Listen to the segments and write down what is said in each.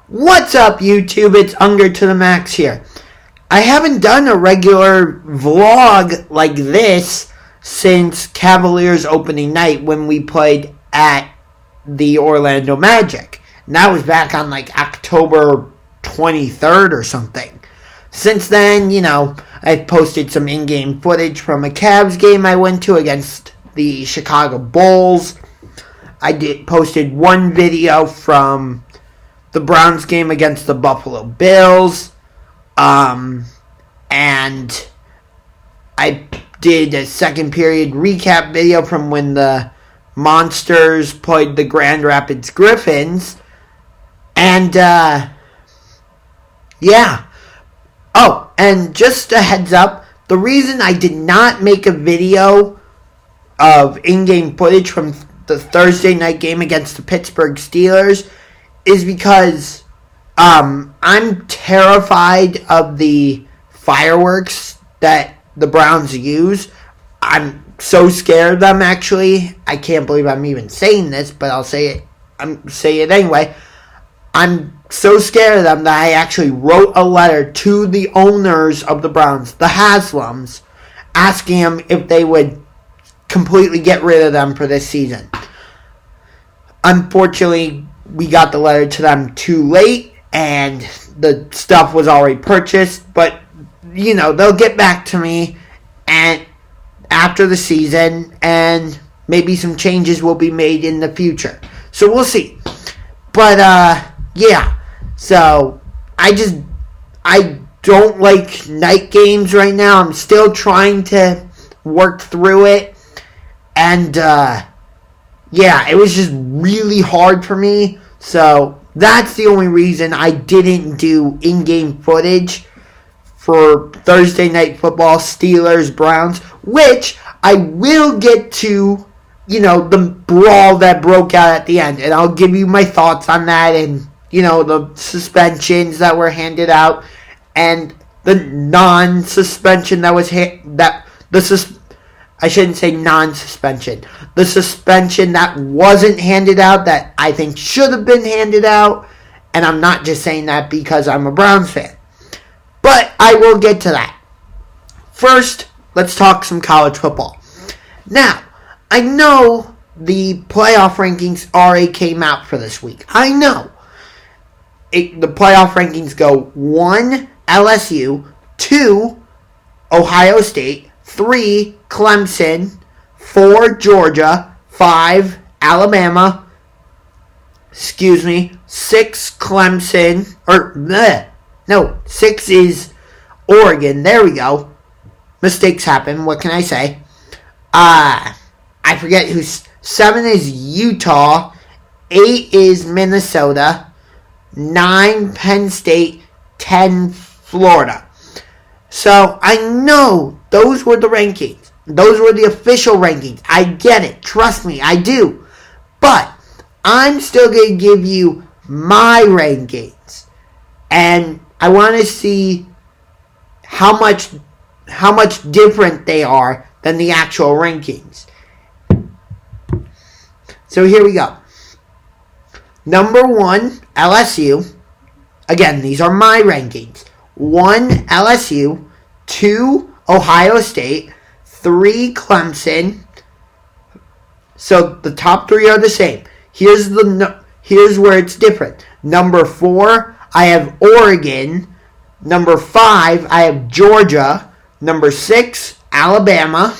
What's up, YouTube? It's Unger to the Max here. I haven't done a regular vlog like this since Cavaliers opening night when we played at the Orlando Magic. And that was back on October 23rd or something. Since then, I've posted some in-game footage from a Cavs game I went to against the Chicago Bulls. I posted one video from the Browns game against the Buffalo Bills. And I did a second period recap video from when the Monsters played the Grand Rapids Griffins. And, yeah. Oh, and just a heads up, the reason I did not make a video of in-game footage from the Thursday night game against the Pittsburgh Steelers is because I'm terrified of the fireworks that the Browns use. I'm so scared of them, actually. I can't believe I'm even saying this, but I'll say it. Say it anyway. I'm so scared of them that I actually wrote a letter to the owners of the Browns, the Haslams, asking them if they would completely get rid of them for this season. Unfortunately, we got the letter to them too late, and the stuff was already purchased, but, they'll get back to me and after the season, and maybe some changes will be made in the future. So we'll see. But, yeah. So, I don't like night games right now. I'm still trying to work through it, and, yeah, it was just really hard for me. So that's the only reason I didn't do in-game footage for Thursday Night Football, Steelers, Browns, which I will get to, the brawl that broke out at the end. And I'll give you my thoughts on that and, the suspensions that were handed out and the non-suspension that was I shouldn't say non-suspension. The suspension that wasn't handed out that I think should have been handed out. And I'm not just saying that because I'm a Browns fan. But I will get to that. First, let's talk some college football. Now, I know the playoff rankings already came out for this week. I know. The playoff rankings go 1, LSU, 2, Ohio State, 3, Clemson, 4, Georgia, 5, Alabama, 6, Clemson, 6 is Oregon, there we go, mistakes happen, what can I say, I forget 7 is Utah, 8 is Minnesota, 9, Penn State, 10, Florida. So, I know those were the rankings. Those were the official rankings. I get it. Trust me, I do. But, I'm still going to give you my rankings. And I want to see how much different they are than the actual rankings. So, here we go. Number 1, LSU. Again, these are my rankings. 1, LSU, 2, Ohio State, 3, Clemson. So the top 3 are the same. Here's where it's different. Number 4, I have Oregon. Number 5, I have Georgia. Number 6, Alabama.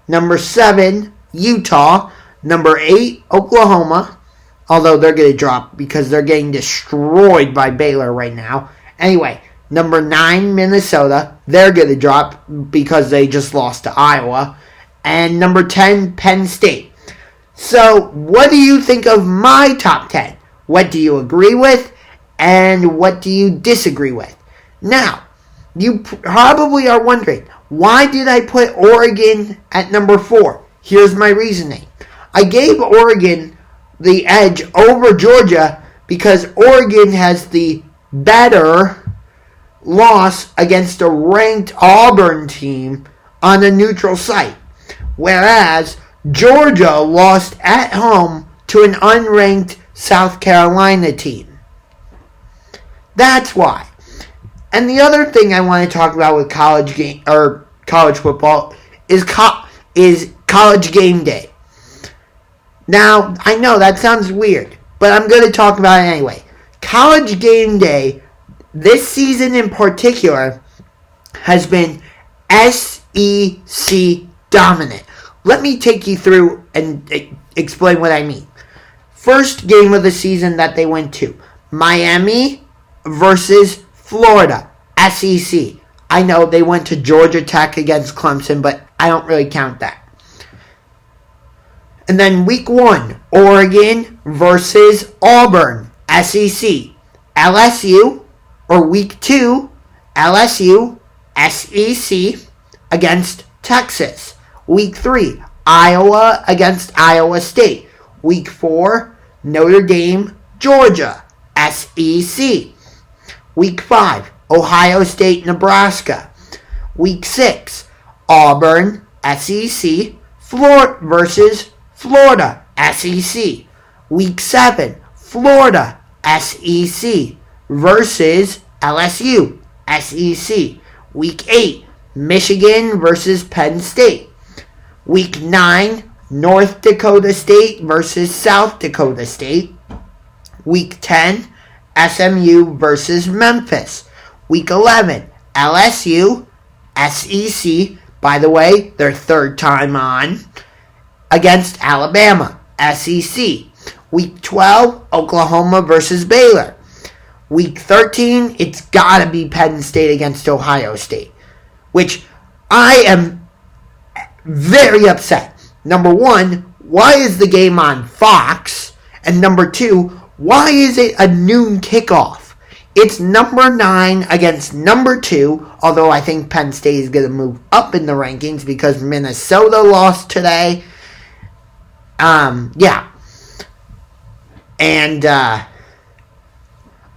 Number 7, Utah. Number 8, Oklahoma. Although they're going to drop because they're getting destroyed by Baylor right now. Anyway, number 9, Minnesota. They're going to drop because they just lost to Iowa. And number 10, Penn State. So, what do you think of my top 10? What do you agree with? And what do you disagree with? Now, you probably are wondering, why did I put Oregon at number 4? Here's my reasoning. I gave Oregon the edge over Georgia because Oregon has the better loss against a ranked Auburn team on a neutral site, whereas Georgia lost at home to an unranked South Carolina team. That's why. And the other thing I want to talk about with college football is college game day. Now, I know that sounds weird, but I'm going to talk about it anyway. College game day, this season in particular, has been SEC dominant. Let me take you through and explain what I mean. First game of the season that they went to, Miami versus Florida, SEC. I know they went to Georgia Tech against Clemson, but I don't really count that. And then week 1, Oregon versus Auburn, SEC. LSU, or week 2, LSU, SEC against Texas. Week 3, Iowa against Iowa State. Week 4, Notre Dame, Georgia, SEC. Week 5, Ohio State, Nebraska. Week 6, Auburn, SEC, Florida versus Florida, SEC. Week 7, Florida, SEC versus LSU, SEC. Week 8, Michigan versus Penn State. Week 9, North Dakota State versus South Dakota State. Week 10, SMU versus Memphis. Week 11, LSU, SEC, by the way, their third time on, against Alabama, SEC. Week 12, Oklahoma versus Baylor. Week 13, it's got to be Penn State against Ohio State, which I am very upset. Number 1, why is the game on Fox? And number 2, why is it a noon kickoff? It's number 9 against number 2, although I think Penn State is going to move up in the rankings because Minnesota lost today. Yeah. And I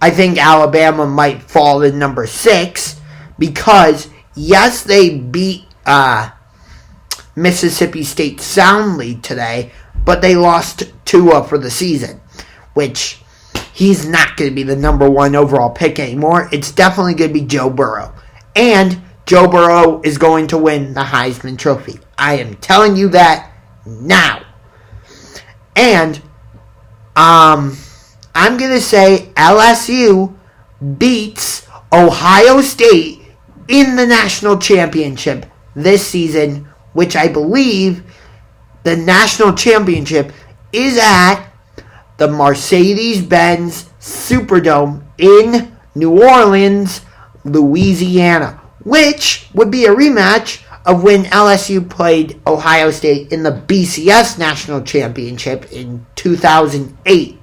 think Alabama might fall to number 6 because, yes, they beat Mississippi State soundly today, but they lost Tua for the season, which he's not going to be the number 1 overall pick anymore. It's definitely going to be Joe Burrow. And Joe Burrow is going to win the Heisman Trophy. I am telling you that now. And I'm going to say LSU beats Ohio State in the national championship this season, which I believe the national championship is at the Mercedes-Benz Superdome in New Orleans, Louisiana, which would be a rematch of when LSU played Ohio State in the BCS National Championship in 2008.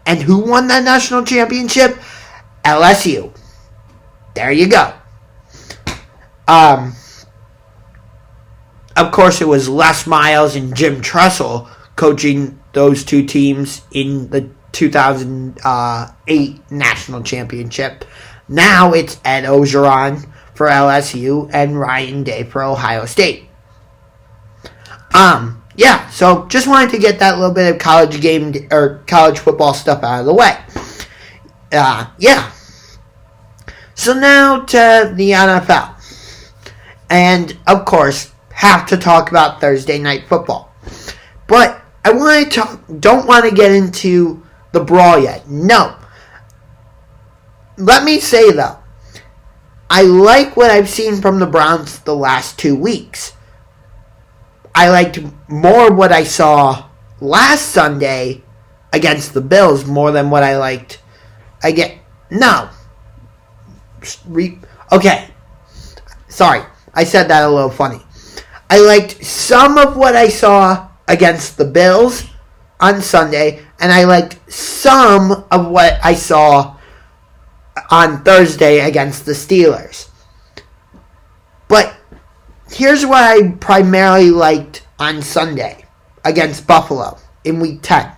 And who won that national championship? LSU. There you go. Of course, it was Les Miles and Jim Tressel coaching those two teams in the 2008 national championship. Now it's Ed Orgeron for LSU and Ryan Day for Ohio State. Yeah, so just wanted to get that little bit of college football stuff out of the way. Yeah. So now to the NFL. And, of course, have to talk about Thursday Night Football. But I don't want to get into the brawl yet. No. Let me say, though, I like what I've seen from the Browns the last 2 weeks. I liked more what I saw last Sunday against the Bills more than what I liked. Okay. Sorry. I said that a little funny. I liked some of what I saw against the Bills on Sunday, and I liked some of what I saw on Thursday against the Steelers. But here's what I primarily liked on Sunday against Buffalo in Week 10,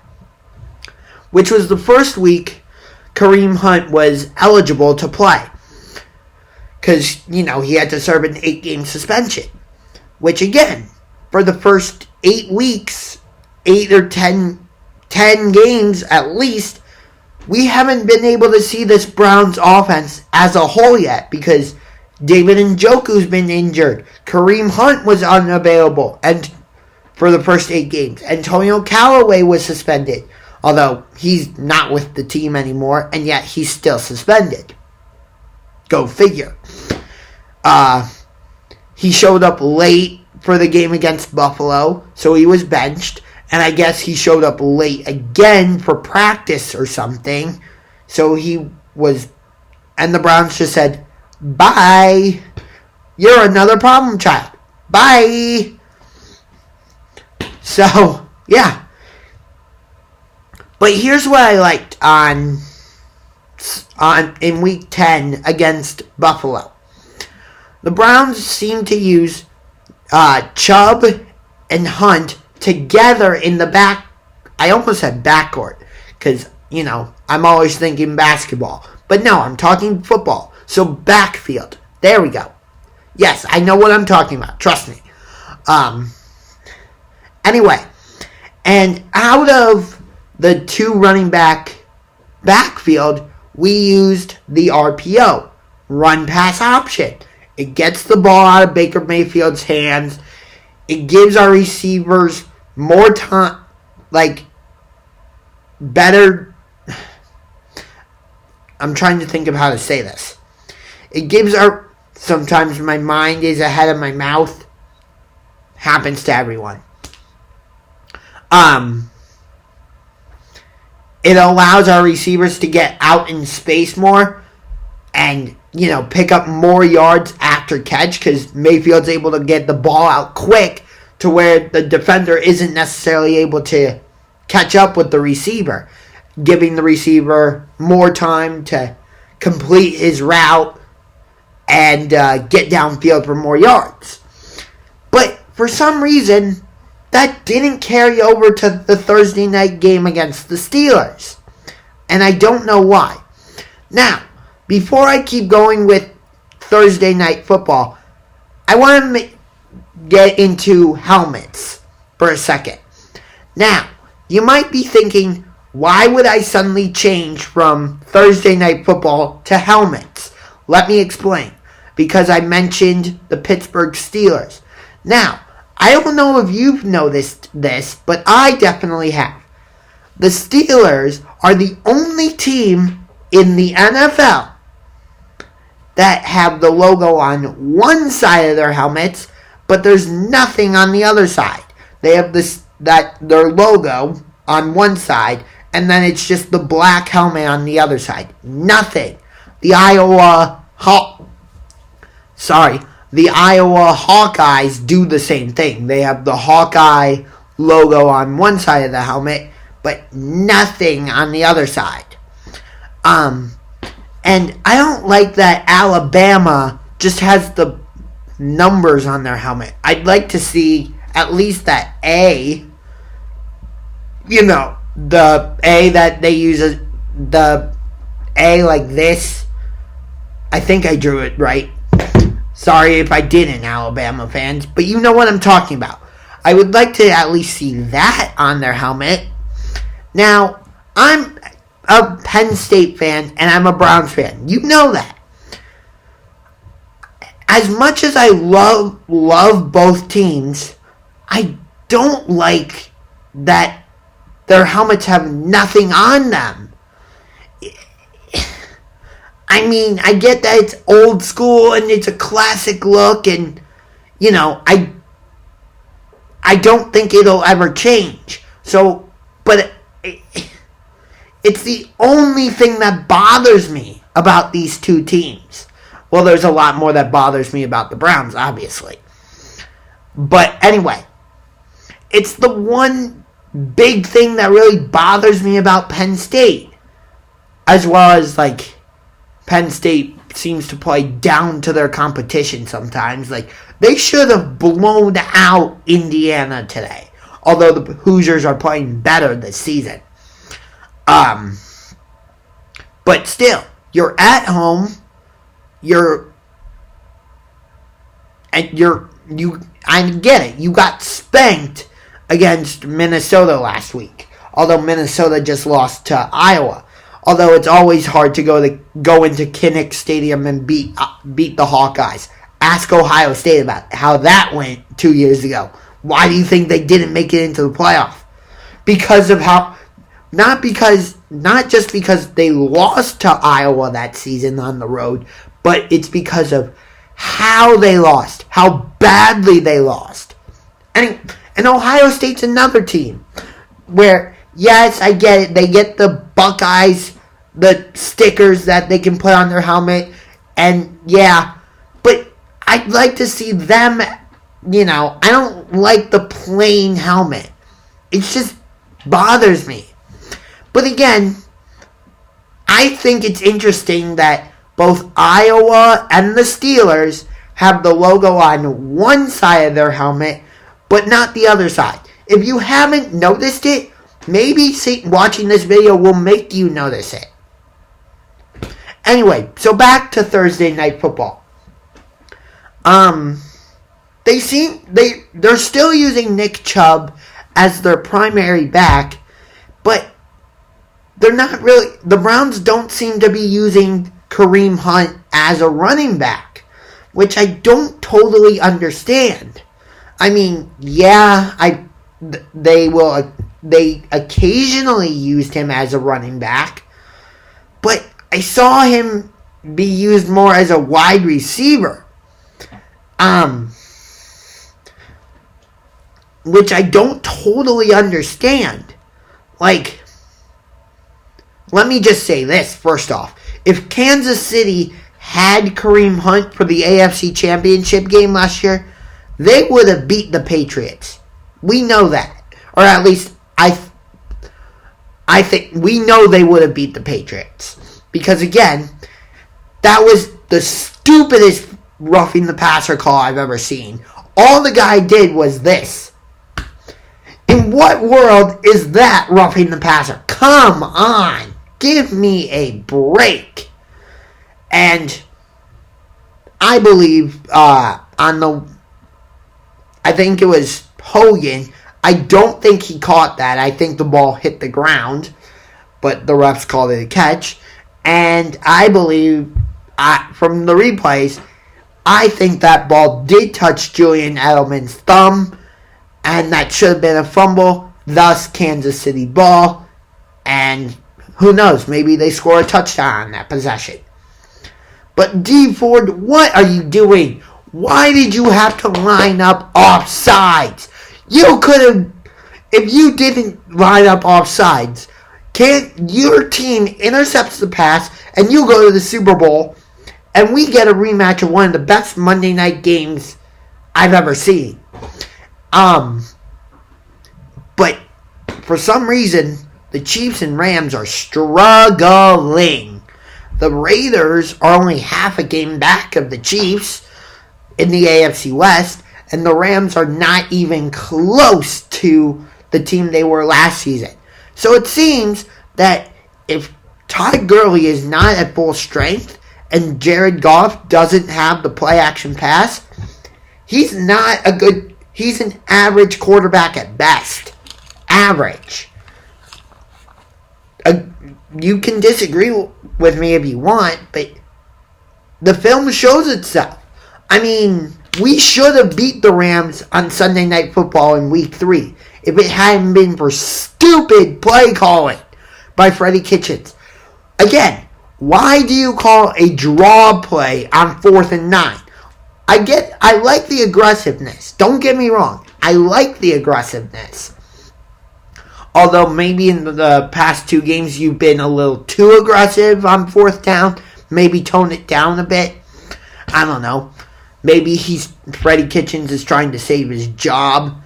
which was the first week Kareem Hunt was eligible to play. Because, he had to serve an 8-game suspension. Which, again, for the first 8 weeks, 8 or 10 games at least, we haven't been able to see this Browns offense as a whole yet because David Njoku's been injured. Kareem Hunt was unavailable and for the first 8 games. Antonio Callaway was suspended, although he's not with the team anymore, and yet he's still suspended. Go figure. He showed up late for the game against Buffalo, so he was benched. And I guess he showed up late again for practice or something. So he was... And the Browns just said, bye. You're another problem child. Bye. So, yeah. But here's what I liked in Week 10 against Buffalo. The Browns seemed to use Chubb and Hunt together in the back. I almost said backcourt because, I'm always thinking basketball. But no, I'm talking football. So backfield. There we go. Yes, I know what I'm talking about. Trust me. Anyway, and out of the 2 running backfield, we used the RPO, run pass option. It gets the ball out of Baker Mayfield's hands. It gives our receivers more time, better. I'm trying to think of how to say this. It gives sometimes my mind is ahead of my mouth. Happens to everyone. It allows our receivers to get out in space more and, pick up more yards after catch because Mayfield's able to get the ball out quick to where the defender isn't necessarily able to catch up with the receiver, giving the receiver more time to complete his route and get downfield for more yards. But for some reason, that didn't carry over to the Thursday night game against the Steelers. And I don't know why. Now, before I keep going with Thursday night football, I want to get into helmets for a second. Now, you might be thinking, why would I suddenly change from Thursday night football to helmets? Let me explain. Because I mentioned the Pittsburgh Steelers. Now, I don't know if you've noticed this, but I definitely have. The Steelers are the only team in the NFL that have the logo on one side of their helmets, but there's nothing on the other side. They have their logo on one side, and then it's just the black helmet on the other side. Nothing. The Iowa Hawkeyes do the same thing. They have the Hawkeye logo on one side of the helmet, but nothing on the other side. And I don't like that Alabama just has the numbers on their helmet. I'd like to see at least that A, the A that they use, the A like this. I think I drew it right. Sorry if I didn't, Alabama fans, but you know what I'm talking about. I would like to at least see that on their helmet. Now, I'm a Penn State fan and I'm a Browns fan. You know that. As much as I love both teams, I don't like that their helmets have nothing on them. I mean, I get that it's old school and it's a classic look and, I don't think it'll ever change. So, but it's the only thing that bothers me about these two teams. Well, there's a lot more that bothers me about the Browns, obviously. But anyway, it's the one big thing that really bothers me about Penn State. As well as, Penn State seems to play down to their competition sometimes. They should have blown out Indiana today. Although the Hoosiers are playing better this season. But still, you're at home. I get it. You got spanked against Minnesota last week. Although Minnesota just lost to Iowa. Although it's always hard to go into Kinnick Stadium and beat the Hawkeyes. Ask Ohio State about how that went 2 years ago. Why do you think they didn't make it into the playoff? Because of how, not just because they lost to Iowa that season on the road, but it's because of how they lost, how badly they lost. And Ohio State's another team where, yes, I get it, they get the Buckeyes, the stickers that they can put on their helmet, and yeah, but I'd like to see them, I don't like the plain helmet. It just bothers me. But again, I think it's interesting that both Iowa and the Steelers have the logo on one side of their helmet, but not the other side. If you haven't noticed it, maybe watching this video will make you notice it. Anyway, so back to Thursday Night Football. They're still using Nick Chubb as their primary back, but they're not really. The Browns don't seem to be using Kareem Hunt as a running back, which I don't totally understand. I mean, yeah, they occasionally used him as a running back, but I saw him be used more as a wide receiver. Which I don't totally understand. Like, let me just say this first off. If Kansas City had Kareem Hunt for the AFC Championship game last year, they would have beat the Patriots. We know that. Or at least, I think we know they would have beat the Patriots. Because again, that was the stupidest roughing the passer call I've ever seen. All the guy did was this. In what world is that roughing the passer? Come on. Give me a break. And I believe I think it was Hogan. I don't think he caught that. I think the ball hit the ground. But the refs called it a catch. And I believe, from the replays, I think that ball did touch Julian Edelman's thumb. And that should have been a fumble. Thus, Kansas City ball. And who knows? Maybe they score a touchdown on that possession. But D. Ford, what are you doing? Why did you have to line up offsides? You could have, if you didn't line up offsides, your team intercepts the pass and you go to the Super Bowl and we get a rematch of one of the best Monday night games I've ever seen. But for some reason, the Chiefs and Rams are struggling. The Raiders are only half a game back of the Chiefs in the AFC West, and the Rams are not even close to the team they were last season. So it seems that if Todd Gurley is not at full strength and Jared Goff doesn't have the play-action pass, he's an average quarterback at best. Average. You can disagree with me if you want, but the film shows itself. I mean, we should have beat the Rams on Sunday Night Football in Week 3 if it hadn't been for stupid play calling by Freddie Kitchens. Again, why do you call a draw play on 4th and 9? I like the aggressiveness. Don't get me wrong. I like the aggressiveness. Although maybe in the past 2 games you've been a little too aggressive on 4th down. Maybe tone it down a bit. I don't know. Maybe Freddie Kitchens is trying to save his job.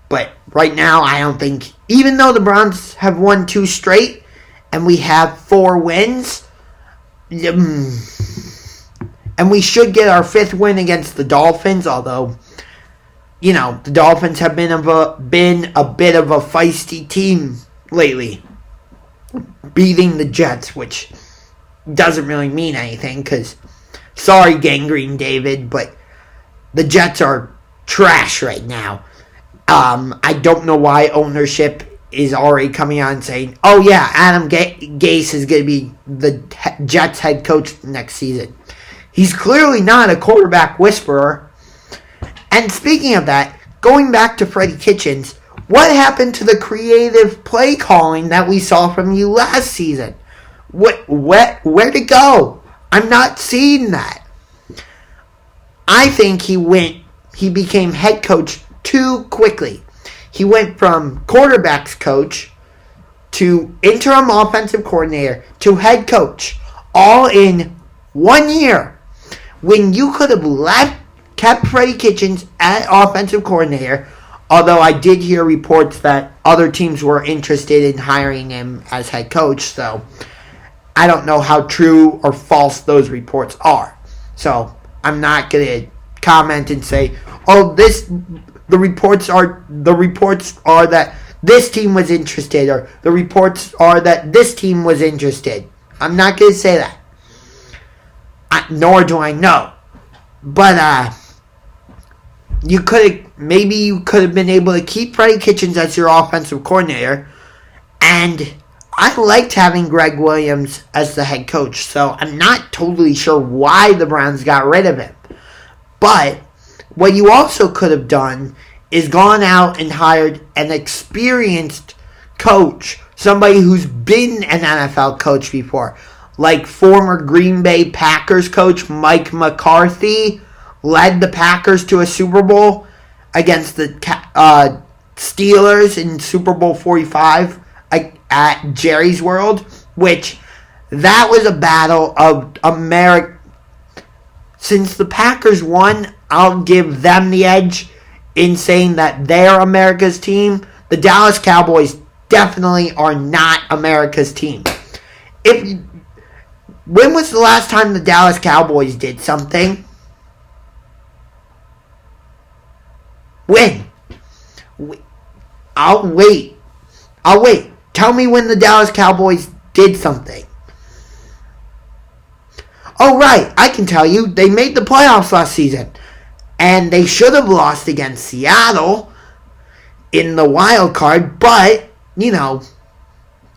But right now I don't think, even though the Browns have won 2 straight and we have 4 wins, and we should get our 5th win against the Dolphins, although, the Dolphins have been a bit of a feisty team lately, beating the Jets, which doesn't really mean anything, because, sorry, Gangrene David, but the Jets are trash right now. I don't know why ownership is already coming on saying, oh yeah, Adam Gase is going to be the Jets head coach next season. He's clearly not a quarterback whisperer. And speaking of that, going back to Freddie Kitchens, what happened to the creative play calling that we saw from you last season? Where'd it go? I'm not seeing that. I think he became head coach too quickly. He went from quarterbacks coach to interim offensive coordinator to head coach, all in 1 year, when you could have kept Freddie Kitchens as offensive coordinator, although I did hear reports that other teams were interested in hiring him as head coach, so I don't know how true or false those reports are. So I'm not going to comment and say, oh, the reports are that this team was interested, or the reports are that this team was interested. I'm not going to say that. Nor do I know. But you could have been able to keep Freddie Kitchens as your offensive coordinator, and I liked having Greg Williams as the head coach, so I'm not totally sure why the Browns got rid of him. But what you also could have done is gone out and hired an experienced coach, somebody who's been an NFL coach before, like former Green Bay Packers coach Mike McCarthy led the Packers to a Super Bowl against the Steelers in Super Bowl 45 at Jerry's World, which that was a battle of America. Since the Packers won, I'll give them the edge in saying that they're America's team. The Dallas Cowboys definitely are not America's team. When was the last time the Dallas Cowboys did something? When? I'll wait. Tell me when the Dallas Cowboys did something. Oh, right. I can tell you. They made the playoffs last season. And they should have lost against Seattle in the wild card. But, the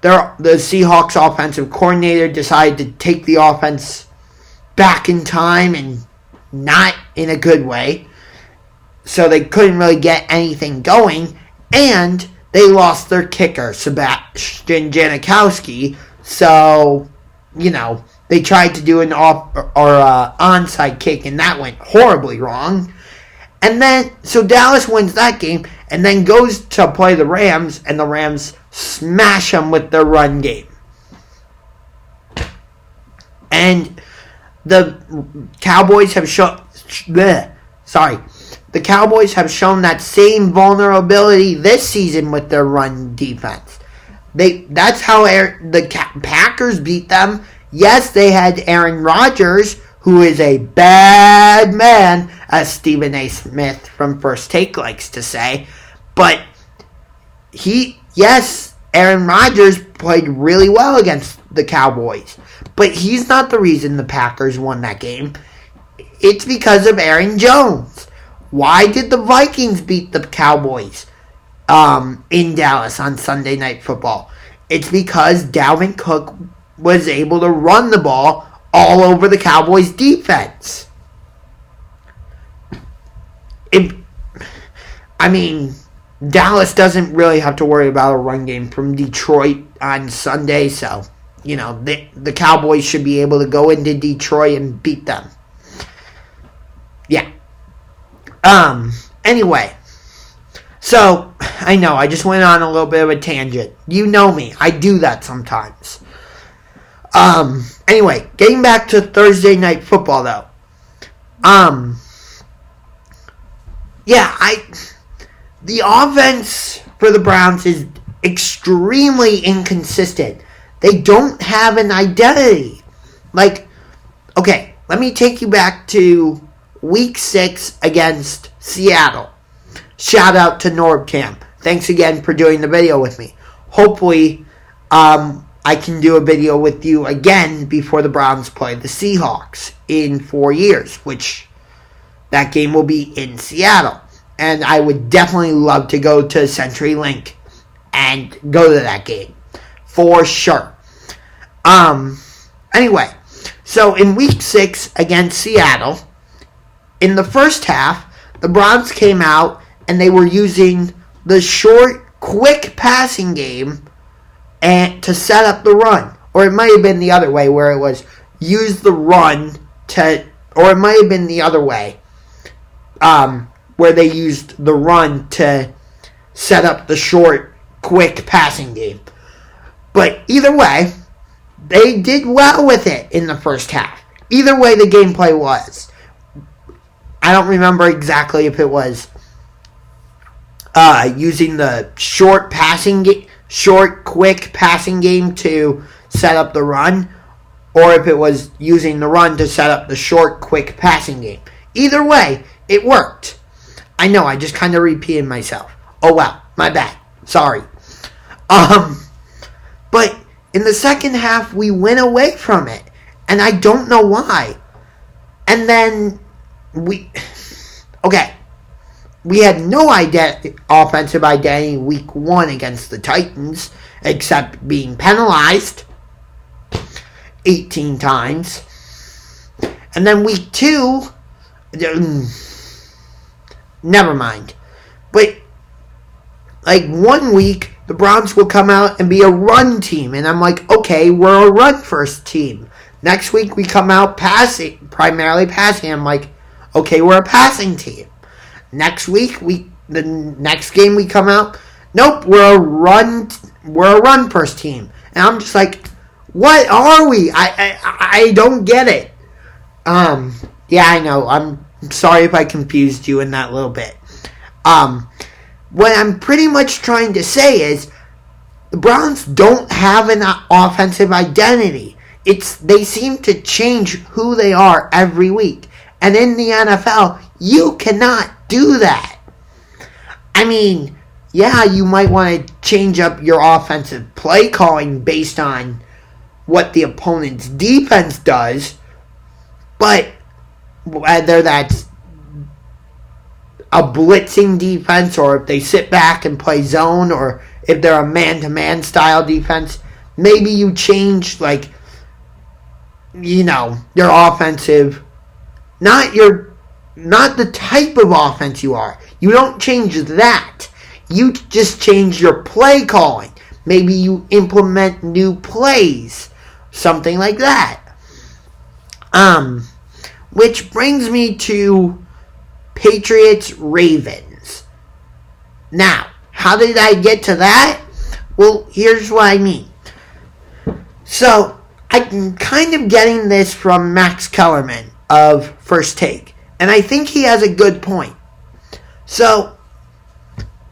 Seahawks offensive coordinator decided to take the offense back in time and not in a good way. So they couldn't really get anything going. And they lost their kicker, Sebastian Janikowski. So, they tried to do an onside kick, and that went horribly wrong. And then, so Dallas wins that game, and then goes to play the Rams, and the Rams smash them with their run game. And the Cowboys have shown... The Cowboys have shown that same vulnerability this season with their run defense. That's how the Packers beat them. Yes, they had Aaron Rodgers, who is a bad man, as Stephen A. Smith from First Take likes to say. But Aaron Rodgers played really well against the Cowboys. But he's not the reason the Packers won that game. It's because of Aaron Jones. Why did the Vikings beat the Cowboys in Dallas on Sunday Night Football? It's because Dalvin Cook was able to run the ball all over the Cowboys' defense. Dallas doesn't really have to worry about a run game from Detroit on Sunday, so, the Cowboys should be able to go into Detroit and beat them. Yeah. Anyway, so, I know, I just went on a little bit of a tangent. You know me, I do that sometimes. Anyway, getting back to Thursday Night Football, though. The offense for the Browns is extremely inconsistent. They don't have an identity. Okay, let me take you back to Week 6 against Seattle. Shout out to NorbCam. Thanks again for doing the video with me. Hopefully, I can do a video with you again before the Browns play the Seahawks in 4 years, which that game will be in Seattle. And I would definitely love to go to CenturyLink and go to that game. For sure. Anyway, so in week 6 against Seattle, in the first half, the Browns came out and they were using the short, quick passing game and to set up the run. Or it might have been the other way where it was use the run to, or it might have been the other way where they used the run to set up the short, quick passing game. But either way, they did well with it in the first half. Either way the gameplay was. I don't remember exactly if it was using the short, quick passing game to set up the run, or if it was using the run to set up the short, quick passing game. Either way, it worked. I know, I just kind of repeated myself. Oh well, my bad. Sorry. But in the second half, we went away from it, and I don't know why. And then we had no offensive identity week 1 against the Titans, except being penalized 18 times. And then week 2, never mind. But like 1 week, the Browns will come out and be a run team. And I'm like, okay, we're a run first team. Next week we come out primarily passing. I'm like, okay, we're a passing team. Next week, the next game we come out, nope, we're a run first team. And I'm just like, what are we? I don't get it. Yeah, I know. I'm sorry if I confused you in that little bit. What I'm pretty much trying to say is the Browns don't have an offensive identity. They seem to change who they are every week. And in the NFL, you cannot do that. I mean, yeah, you might want to change up your offensive play calling based on what the opponent's defense does, but whether that's a blitzing defense or if they sit back and play zone or if they're a man-to-man style defense, maybe you change, like, your offensive, not the type of offense you are. You don't change that. You just change your play calling. Maybe you implement new plays. Something like that. Which brings me to Patriots Ravens. Now, how did I get to that? Well, here's what I mean. So, I'm kind of getting this from Max Kellerman of First Take. And I think he has a good point. So,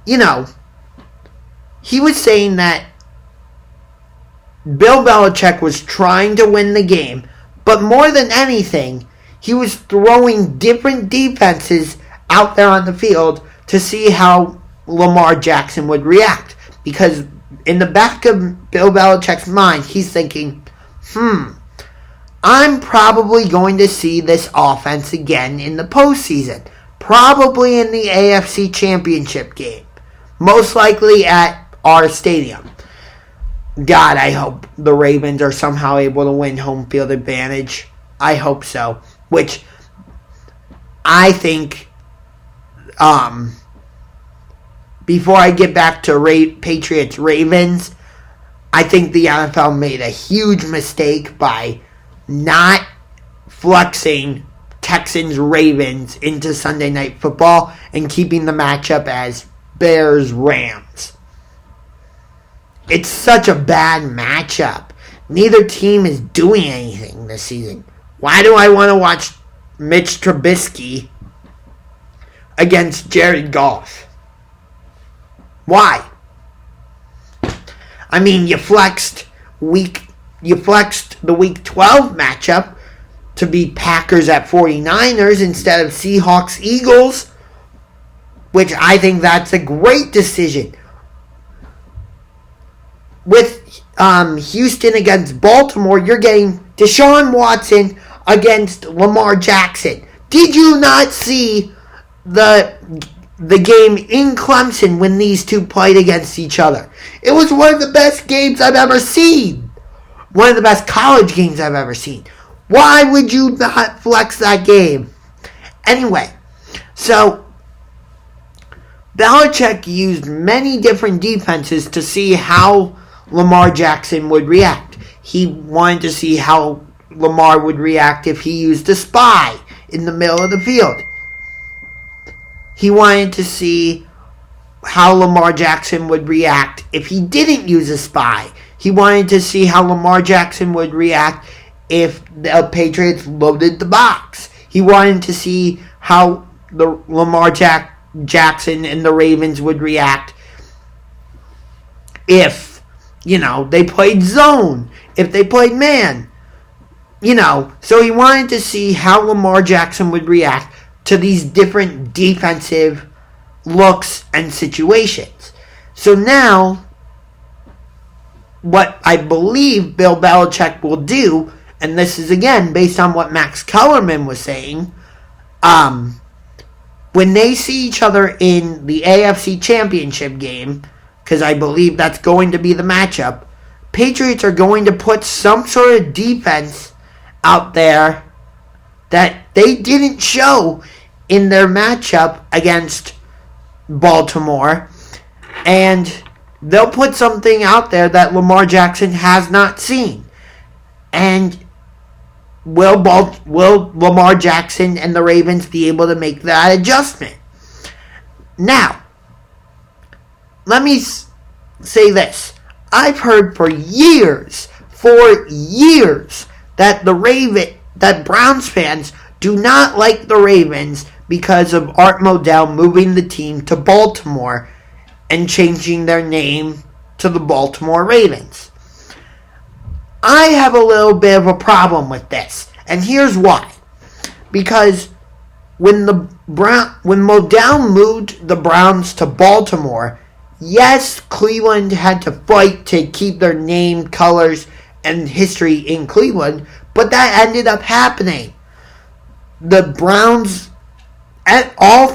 he was saying that Bill Belichick was trying to win the game, but more than anything, he was throwing different defenses out there on the field to see how Lamar Jackson would react. Because in the back of Bill Belichick's mind, he's thinking, I'm probably going to see this offense again in the postseason. Probably in the AFC Championship game. Most likely at our stadium. God, I hope the Ravens are somehow able to win home field advantage. I hope so. Which I think, before I get back to Patriots Ravens, I think the NFL made a huge mistake by not flexing Texans Ravens into Sunday Night Football and keeping the matchup as Bears Rams. It's such a bad matchup. Neither team is doing anything this season. Why do I want to watch Mitch Trubisky against Jared Goff? Why? I mean, you flexed the Week 12 matchup to be Packers at 49ers instead of Seahawks Eagles, which I think that's a great decision. With Houston against Baltimore, you're getting Deshaun Watson against Lamar Jackson. Did you not see the game in Clemson when these two played against each other? It was one of the best games I've ever seen. one of the best college games I've ever seen. Why would you not flex that game? Anyway, so Belichick used many different defenses to see how Lamar Jackson would react. He wanted to see how Lamar would react if he used a spy in the middle of the field. He wanted to see how Lamar Jackson would react if he didn't use a spy. He wanted to see how Lamar Jackson would react if the Patriots loaded the box. He wanted to see how the Lamar Jackson and the Ravens would react if, they played zone, if they played man. So he wanted to see how Lamar Jackson would react to these different defensive looks and situations. So now, what I believe Bill Belichick will do, and this is again based on what Max Kellerman was saying, when they see each other in the AFC Championship game, because I believe that's going to be the matchup, Patriots are going to put some sort of defense out there that they didn't show in their matchup against Baltimore, and they'll put something out there that Lamar Jackson has not seen. And will Lamar Jackson and the Ravens be able to make that adjustment? Now, let me say this. I've heard for years, that Browns fans do not like the Ravens because of Art Modell moving the team to Baltimore and changing their name to the Baltimore Ravens. I have a little bit of a problem with this, and here's why. Because when Modell moved the Browns to Baltimore, yes, Cleveland had to fight to keep their name, colors, and history in Cleveland, but that ended up happening. The Browns, that all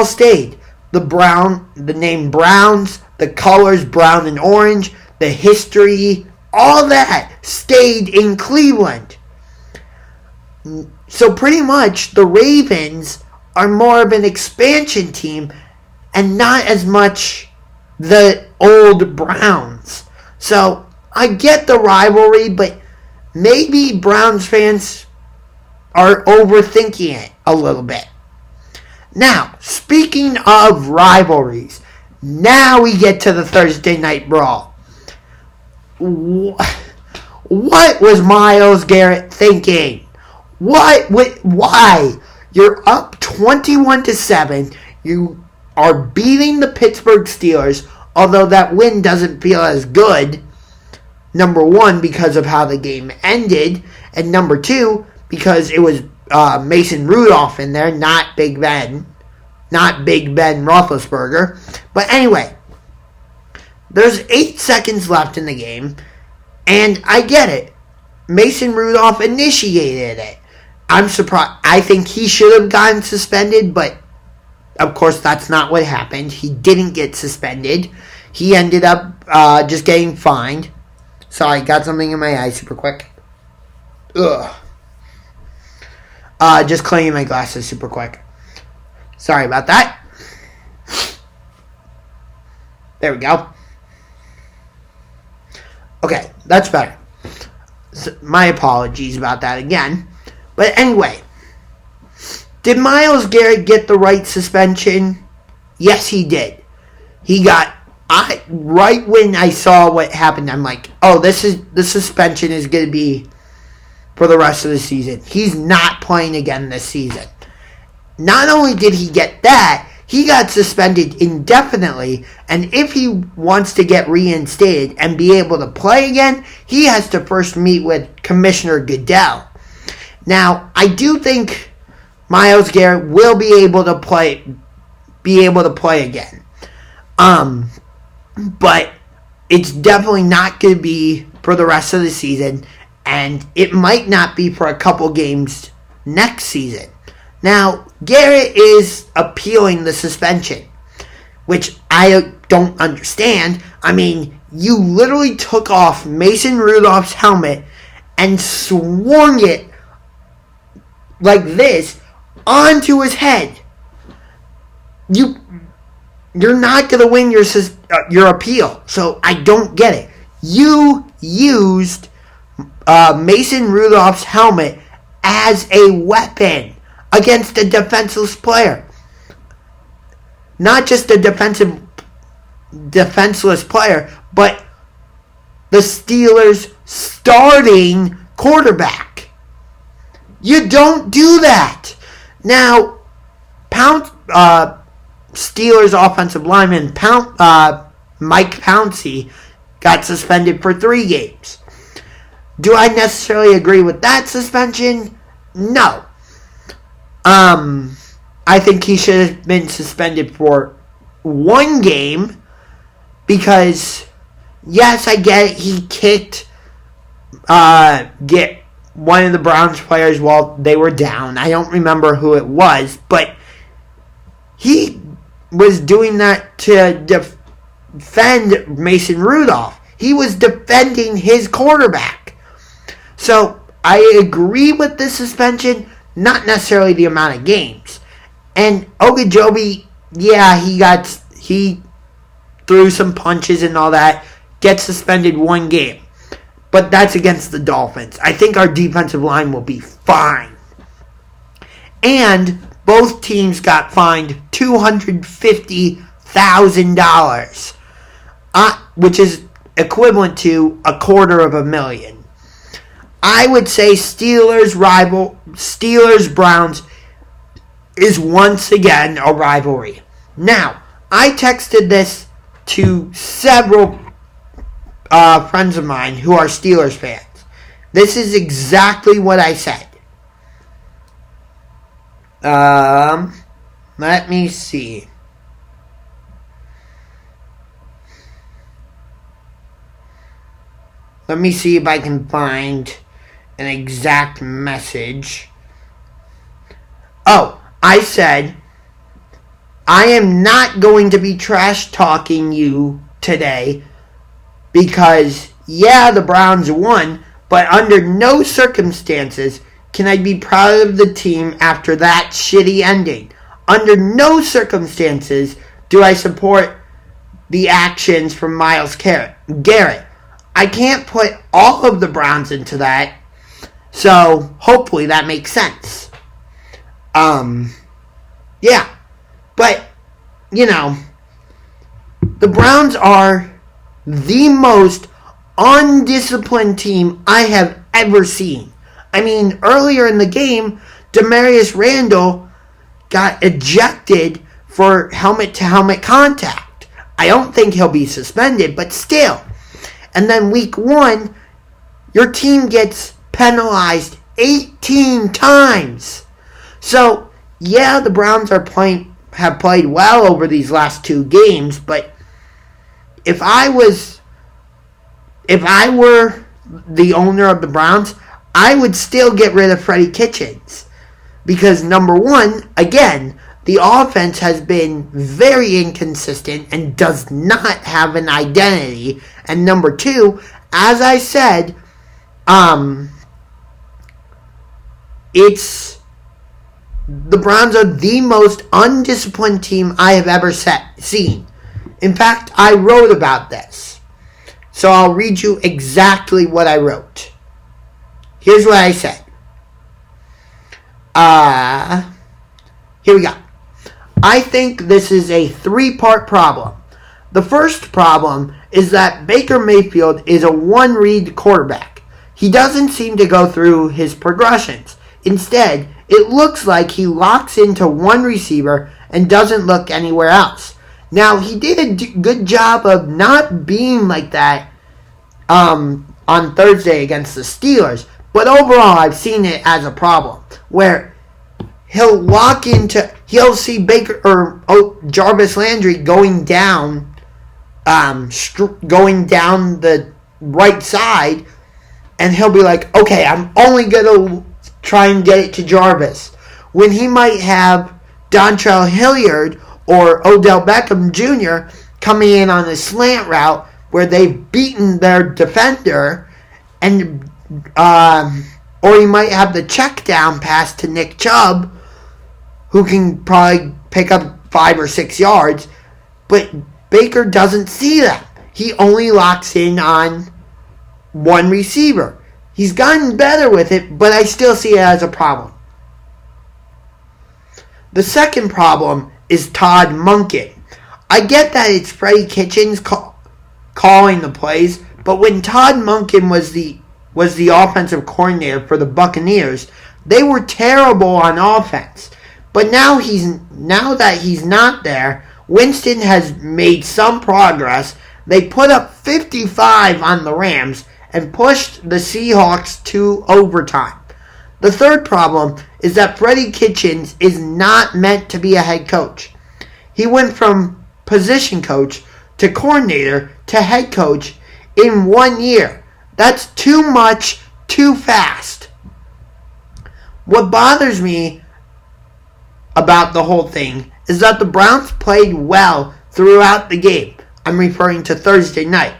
stayed. The name Browns, the colors brown and orange, the history, all that stayed in Cleveland. So pretty much the Ravens are more of an expansion team and not as much the old Browns. So I get the rivalry, but maybe Browns fans are overthinking it a little bit. Now, speaking of rivalries, now we get to the Thursday Night Brawl. What was Myles Garrett thinking? Why? You're up 21-7. You are beating the Pittsburgh Steelers, although that win doesn't feel as good. Number one, because of how the game ended, and number two, because it was Mason Rudolph in there, not Big Ben Roethlisberger. But anyway, there's 8 seconds left in the game, and I get it. Mason Rudolph initiated it. I'm surprised. I think he should have gotten suspended, but of course that's not what happened. He didn't get suspended. He ended up just getting fined. Sorry, got something in my eye super quick. Just cleaning my glasses super quick. Sorry about that. There we go. Okay, that's better. So, my apologies about that again. But anyway, did Myles Garrett get the right suspension? Yes, he did. He got... right when I saw what happened, I'm like, oh, the suspension is going to be for the rest of the season. He's not playing again this season. Not only did he get that, he got suspended indefinitely, and if he wants to get reinstated and be able to play again, he has to first meet with Commissioner Goodell. Now, I do think Myles Garrett will be able to play again. But it's definitely not going to be for the rest of the season, and it might not be for a couple games next season. Now, Garrett is appealing the suspension, which I don't understand. I mean, You literally took off Mason Rudolph's helmet and swung it like this onto his head. You're not going to win your appeal. So I don't get it. You used Mason Rudolph's helmet as a weapon against a defenseless player. Not just a defenseless player, but the Steelers' starting quarterback. You don't do that. Now, Steelers offensive lineman Mike Pouncey got suspended for 3 games. Do I necessarily agree with that suspension? No. I think he should have been suspended for 1 game because, yes, I get it. He kicked get one of the Browns players while they were down. I don't remember who it was, but he was doing that to defend Mason Rudolph. He was defending his quarterback. So I agree with the suspension, not necessarily the amount of games. And Ogunjobi, yeah, he threw some punches and all that, gets suspended 1 game. But that's against the Dolphins. I think our defensive line will be fine. And both teams got fined $250,000, which is equivalent to $250,000. I would say Steelers-Browns is once again a rivalry. Now, I texted this to several friends of mine who are Steelers fans. This is exactly what I said. Let me see. Let me see if I can find an exact message. Oh, I said, I am not going to be trash talking you today because, yeah, the Browns won, but under no circumstances can I be proud of the team after that shitty ending. Under no circumstances do I support the actions from Myles Garrett. I can't put all of the Browns into that, so hopefully that makes sense. Yeah. But, the Browns are the most undisciplined team I have ever seen. I mean, earlier in the game, Demarius Randall got ejected for helmet-to-helmet contact. I don't think he'll be suspended, but still. And then week 1, your team gets penalized 18 times. So, yeah, the Browns have played well over these last 2 games, but if I were the owner of the Browns, I would still get rid of Freddie Kitchens. Because number 1, again, the offense has been very inconsistent and does not have an identity. And number 2, as I said, the Browns are the most undisciplined team I have ever seen. In fact, I wrote about this. So I'll read you exactly what I wrote. Here's what I said. Here we go. I think this is a 3-part problem. The first problem is that Baker Mayfield is a one-read quarterback. He doesn't seem to go through his progressions. Instead, it looks like he locks into one receiver and doesn't look anywhere else. Now, he did a good job of not being like that on Thursday against the Steelers, but overall, I've seen it as a problem where he'll see Baker or Jarvis Landry going down the right side, and he'll be like, okay, I'm only going to try and get it to Jarvis. When he might have Dontrell Hilliard or Odell Beckham Jr. coming in on a slant route where they've beaten their defender, and or you might have the check down pass to Nick Chubb, who can probably pick up 5 or 6 yards, but Baker doesn't see that. He only locks in on one receiver. He's gotten better with it, but I still see it as a problem. The second problem is Todd Monken. I get that it's Freddie Kitchens calling the plays, but when Todd Monken was the offensive coordinator for the Buccaneers, they were terrible on offense. But now that he's not there, Winston has made some progress. They put up 55 on the Rams and pushed the Seahawks to overtime. The third problem is that Freddie Kitchens is not meant to be a head coach. He went from position coach to coordinator to head coach in 1 year. That's too much, too fast. What bothers me about the whole thing is that the Browns played well throughout the game. I'm referring to Thursday night.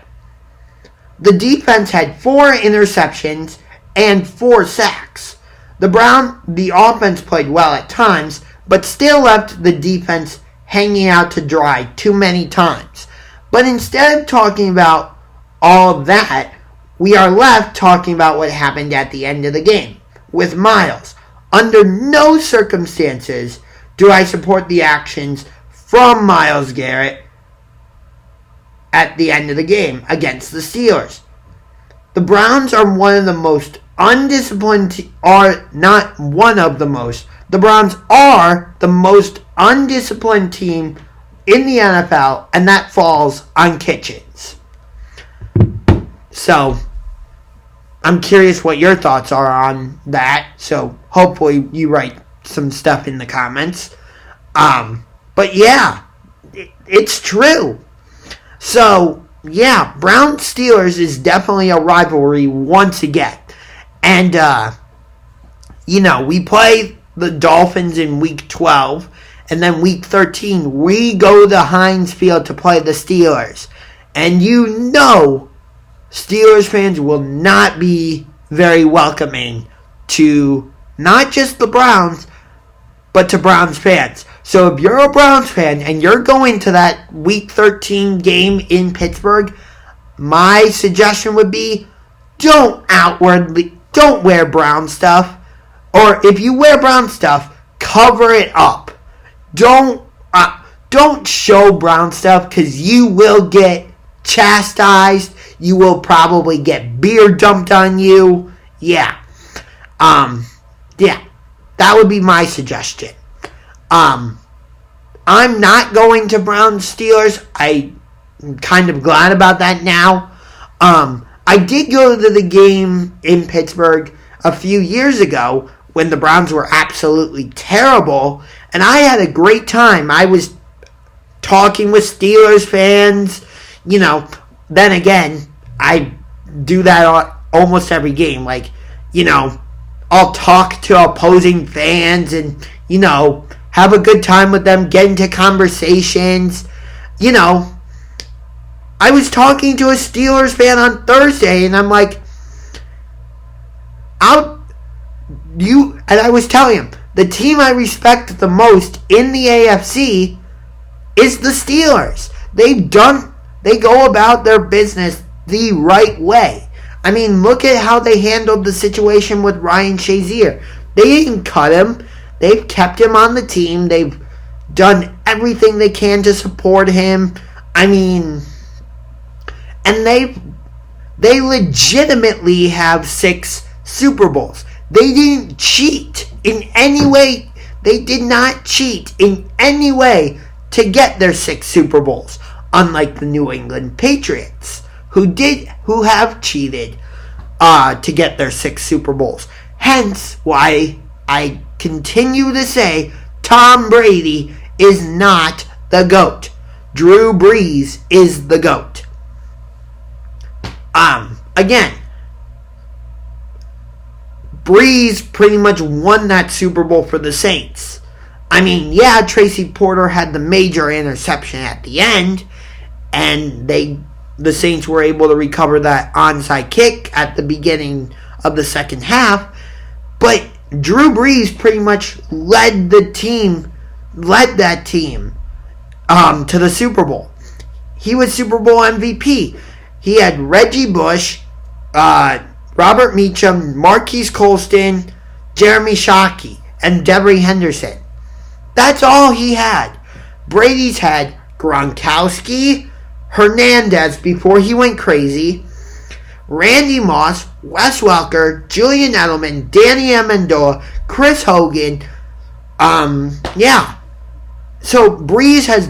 The defense had 4 interceptions and 4 sacks. The offense played well at times, but still left the defense hanging out to dry too many times. But instead of talking about all of that, we are left talking about what happened at the end of the game with Miles. Under no circumstances do I support the actions from Myles Garrett at the end of the game against the Steelers. The Browns are one of the most undisciplined, the Browns are the most undisciplined team in the NFL, and that falls on Kitchens. So, I'm curious what your thoughts are on that, so hopefully you write some stuff in the comments. But yeah, it's true. So, yeah, Browns-Steelers is definitely a rivalry once again. And, we play the Dolphins in Week 12, and then Week 13, we go to Heinz Field to play the Steelers. And Steelers fans will not be very welcoming to not just the Browns, but to Browns fans. So if you're a Browns fan and you're going to that Week 13 game in Pittsburgh, my suggestion would be don't wear brown stuff. Or if you wear brown stuff, cover it up. Don't show brown stuff, because you will get chastised. You will probably get beer dumped on you. Yeah. That would be my suggestion. I'm not going to Browns Steelers. I'm kind of glad about that now. I did go to the game in Pittsburgh a few years ago when the Browns were absolutely terrible, and I had a great time. I was talking with Steelers fans. Then again, I do that almost every game. I'll talk to opposing fans and, have a good time with them, get into conversations. I was talking to a Steelers fan on Thursday, and I'm like, and I was telling him, the team I respect the most in the AFC is the Steelers. They go about their business the right way. I mean, look at how they handled the situation with Ryan Shazier. They didn't cut him. They've kept him on the team. They've done everything they can to support him. I mean, and they legitimately have 6 Super Bowls. They didn't cheat in any way. They did not cheat in any way to get their 6 Super Bowls, unlike the New England Patriots, who have cheated to get their 6 Super Bowls. Hence why I continue to say Tom Brady is not the GOAT. Drew Brees is the GOAT. Again, Brees pretty much won that Super Bowl for the Saints. I mean, yeah, Tracy Porter had the major interception at the end, and they the Saints were able to recover that onside kick at the beginning of the second half. But Drew Brees pretty much led that team to the Super Bowl. He was Super Bowl MVP. He had Reggie Bush, Robert Meacham, Marquise Colston, Jeremy Shockey, and Devery Henderson. That's all he had. Brady's had Gronkowski, Hernandez before he went crazy, Randy Moss, Wes Welker, Julian Edelman, Danny Amendola, Chris Hogan. So Breeze has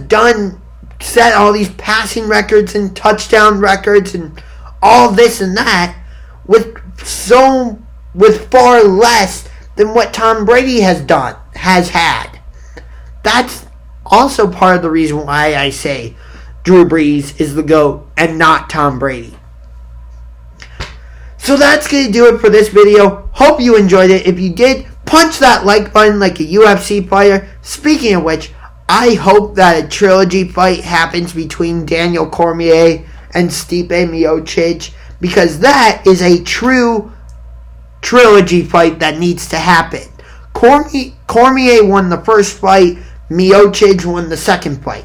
set all these passing records and touchdown records and all this and that with far less than what Tom Brady has had. That's also part of the reason why I say Drew Brees is the GOAT and not Tom Brady. So that's going to do it for this video. Hope you enjoyed it. If you did, punch that like button like a UFC fighter. Speaking of which, I hope that a trilogy fight happens between Daniel Cormier and Stipe Miocic, because that is a true trilogy fight that needs to happen. Cormier won the first fight. Miocic won the second fight.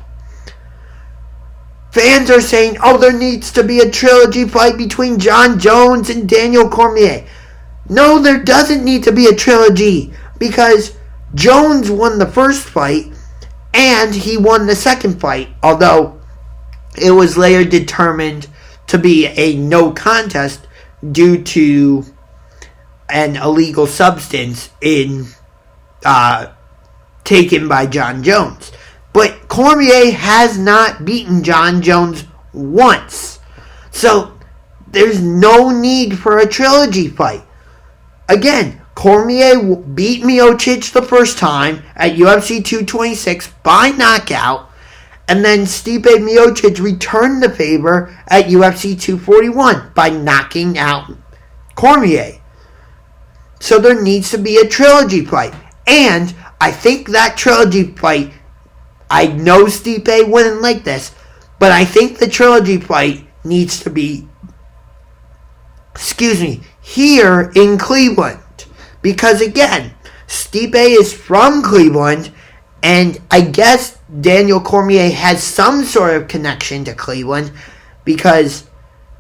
Fans are saying, there needs to be a trilogy fight between John Jones and Daniel Cormier. No, there doesn't need to be a trilogy, because Jones won the first fight and he won the second fight, although it was later determined to be a no contest due to an illegal substance taken by John Jones. But Cormier has not beaten John Jones once. So there's no need for a trilogy fight. Again, Cormier beat Miocic the first time at UFC 226 by knockout. And then Stipe Miocic returned the favor at UFC 241 by knocking out Cormier. So there needs to be a trilogy fight. And I think that trilogy fight, I know Stipe wouldn't like this, but I think the trilogy fight needs to be, here in Cleveland. Because again, Stipe is from Cleveland, and I guess Daniel Cormier has some sort of connection to Cleveland, because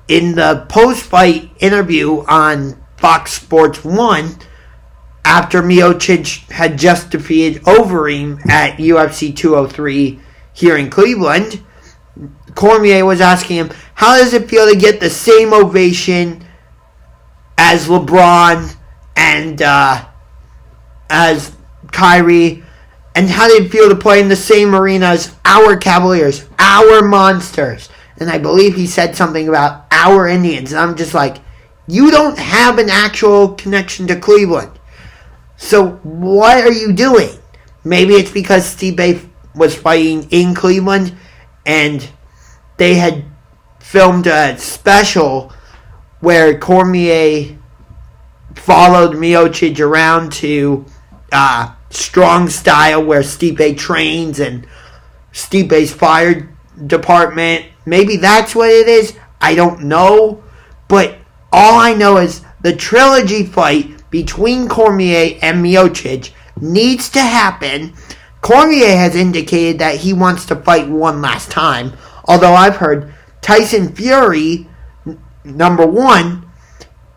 in the post-fight interview on Fox Sports 1, after Miocic had just defeated Overeem at UFC 203 here in Cleveland, Cormier was asking him, how does it feel to get the same ovation as LeBron and as Kyrie, and how did it feel to play in the same arena as our Cavaliers, our Monsters? And I believe he said something about our Indians. And I'm just like, you don't have an actual connection to Cleveland. So what are you doing? Maybe it's because Stipe was fighting in Cleveland and they had filmed a special where Cormier followed Miocic around to Strong Style, where Stipe trains, and Stipe's fire department. Maybe that's what it is. I don't know. But all I know is the trilogy fight between Cormier and Miocic needs to happen. Cormier has indicated that he wants to fight one last time. Although I've heard Tyson Fury, number one,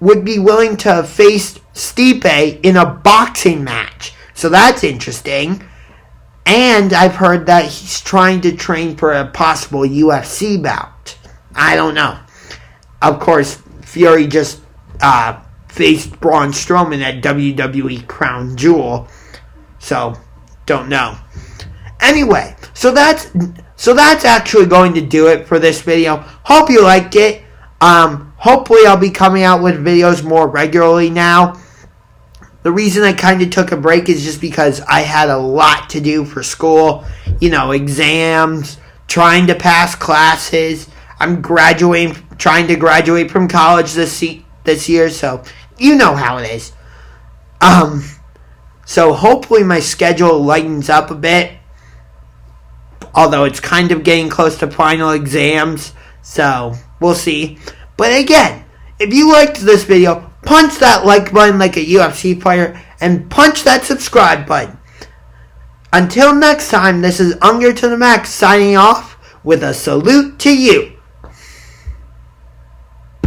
would be willing to face Stipe in a boxing match. So that's interesting. And I've heard that he's trying to train for a possible UFC bout. I don't know. Of course, Fury just faced Braun Strowman at WWE Crown Jewel. So, don't know. Anyway, so that's actually going to do it for this video. Hope you liked it. Hopefully I'll be coming out with videos more regularly now. The reason I kind of took a break is just because I had a lot to do for school. Exams, trying to pass classes. I'm trying to graduate from college this year, so you know how it is. So hopefully my schedule lightens up a bit. Although it's kind of getting close to final exams, so We'll see. But again, if you liked this video, punch that like button like a UFC fighter and punch that subscribe button. Until next time, this is Unger to the Max signing off with a salute to you.